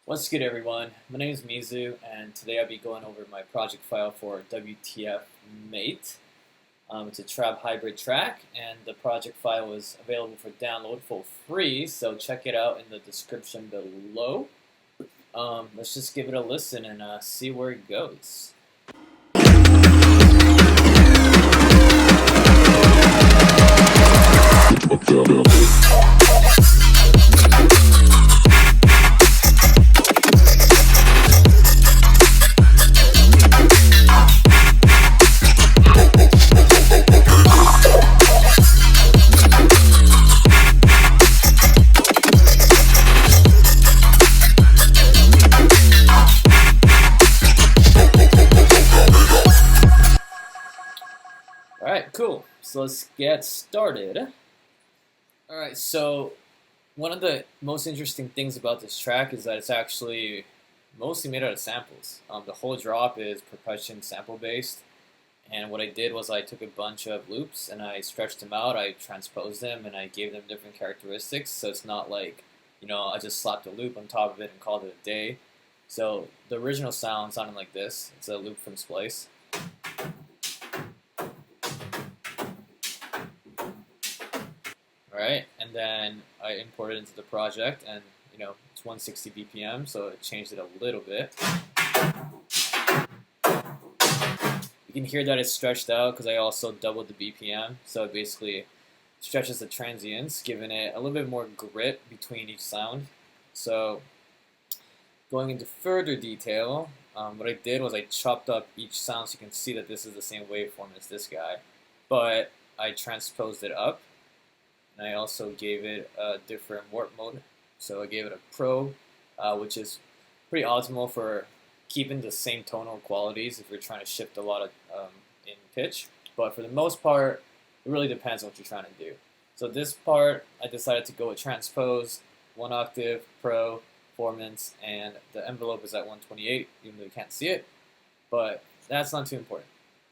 What's good, everyone? My name is Mizu, and today I'll be going over my project file for WTF Mate. It's a trap hybrid track, and the project file is available for download for free, so check it out in the description below. Let's just give it a listen and see where it goes. Alright, cool. So let's get started. Alright, so one of the most interesting things about this track is that it's actually mostly made out of samples. The whole drop is percussion sample based, and what I did was I took a bunch of loops and I stretched them out, I transposed them, and I gave them different characteristics, so it's not like, I just slapped a loop on top of it and called it a day. So the original sound sounded like this. It's a loop from Splice. Alright, and then I imported it into the project, and it's 160 BPM, so it changed it a little bit. You can hear that it's stretched out because I also doubled the BPM, so it basically stretches the transients, giving it a little bit more grit between each sound. So going into further detail, what I did was I chopped up each sound so you can see that this is the same waveform as this guy, but I transposed it up. And I also gave it a different warp mode. So I gave it a Pro, which is pretty optimal for keeping the same tonal qualities if you're trying to shift a lot of in pitch. But for the most part, it really depends on what you're trying to do. So this part, I decided to go with transpose, 1 octave, Pro, performance, and the envelope is at 128, even though you can't see it. But that's not too important.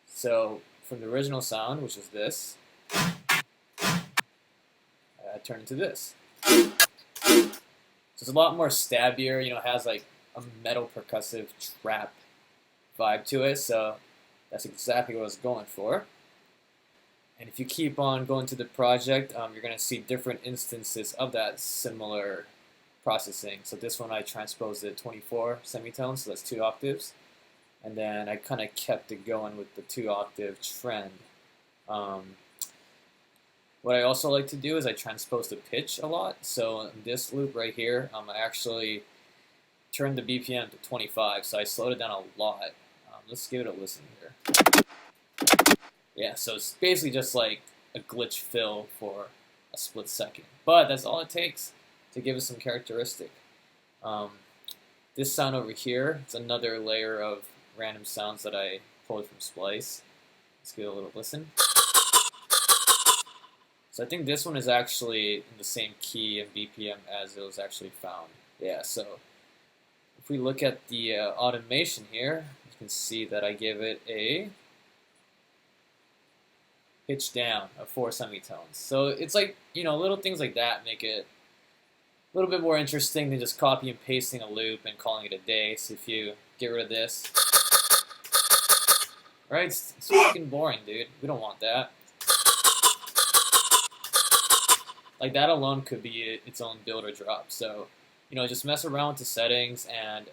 So from the original sound, which is this, turn into this. So it's a lot more stabbier, it has like a metal percussive trap vibe to it, so that's exactly what I was going for. And if you keep on going to the project, you're going to see different instances of that similar processing. So this one I transposed it 24 semitones, so that's 2 octaves. And then I kind of kept it going with the 2 octave trend. What I also like to do is I transpose the pitch a lot. So in this loop right here, I actually turned the BPM to 25, so I slowed it down a lot. Let's give it a listen here. Yeah, so it's basically just like a glitch fill for a split second. But that's all it takes to give it some characteristic. This sound over here, it's another layer of random sounds that I pulled from Splice. Let's give it a little listen. So I think this one is actually in the same key and BPM as it was actually found. Yeah, so if we look at the automation here, you can see that I give it a pitch down of 4 semitones. So it's like, little things like that make it a little bit more interesting than just copy and pasting a loop and calling it a day. So if you get rid of this, right, it's fucking boring, dude. We don't want that. Like that alone could be its own build or drop. So, just mess around with the settings and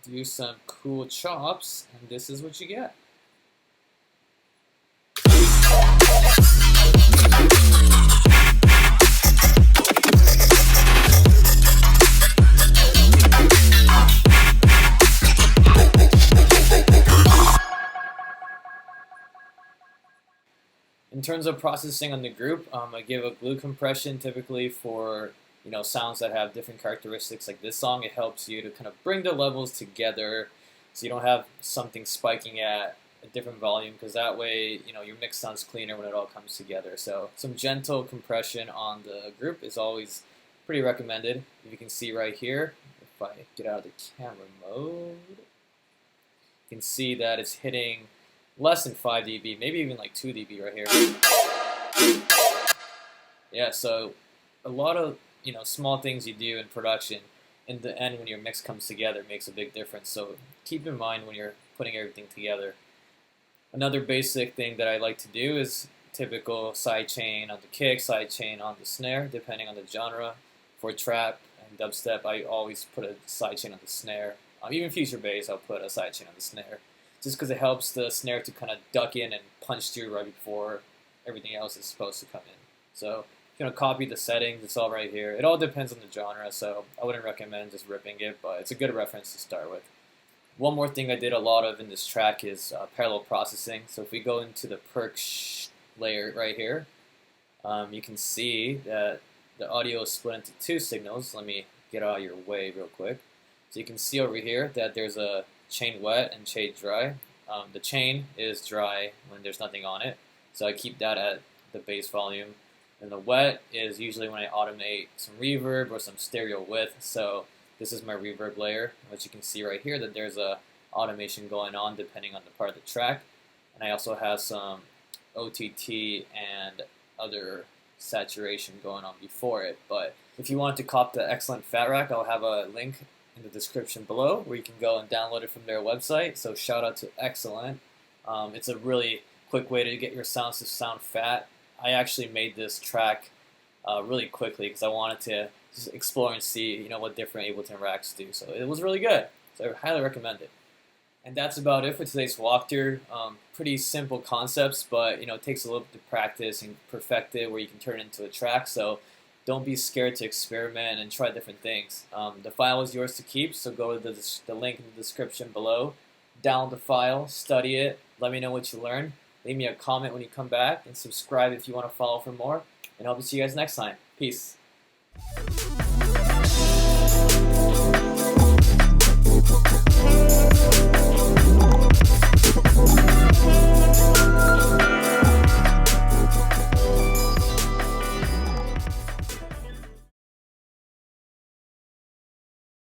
do some cool chops, and this is what you get. In terms of processing on the group, I give a glue compression typically for sounds that have different characteristics like this song. It helps you to kind of bring the levels together so you don't have something spiking at a different volume, because that way your mix sounds cleaner when it all comes together. So some gentle compression on the group is always pretty recommended. If you can see right here, if I get out of the camera mode, you can see that it's hitting less than 5 dB, maybe even like 2 dB right here. Yeah, so a lot of small things you do in production in the end, when your mix comes together, it makes a big difference. So keep in mind when you're putting everything together. Another basic thing that I like to do is typical sidechain on the kick, sidechain on the snare, depending on the genre. For trap and dubstep, I always put a sidechain on the snare. Even future bass, I'll put a sidechain on the snare, just because it helps the snare to kind of duck in and punch through right before everything else is supposed to come in. So if you want to copy the settings, it's all right here. It all depends on the genre, so I wouldn't recommend just ripping it, but it's a good reference to start with. One more thing I did a lot of in this track is parallel processing. So if we go into the perk layer right here, you can see that the audio is split into two signals. Let me get out of your way real quick. So you can see over here that there's a chain wet and chain dry. The chain is dry when there's nothing on it, so I keep that at the bass volume. And the wet is usually when I automate some reverb or some stereo width. So this is my reverb layer, which you can see right here that there's a automation going on depending on the part of the track. And I also have some OTT and other saturation going on before it. But if you want to cop the excellent Fat Rack, I'll have a link in the description below where you can go and download it from their website. So shout out to Excellent. It's a really quick way to get your sounds to sound fat. I actually made this track really quickly because I wanted to just explore and see what different Ableton racks do. So it was really good. So I highly recommend it. And that's about it for today's walkthrough. Pretty simple concepts, but it takes a little bit to practice and perfect it where you can turn it into a track. So don't be scared to experiment and try different things. The file is yours to keep, so go to the link in the description below. Download the file, study it, let me know what you learned. Leave me a comment when you come back, and subscribe if you want to follow for more. And I hope to see you guys next time. Peace.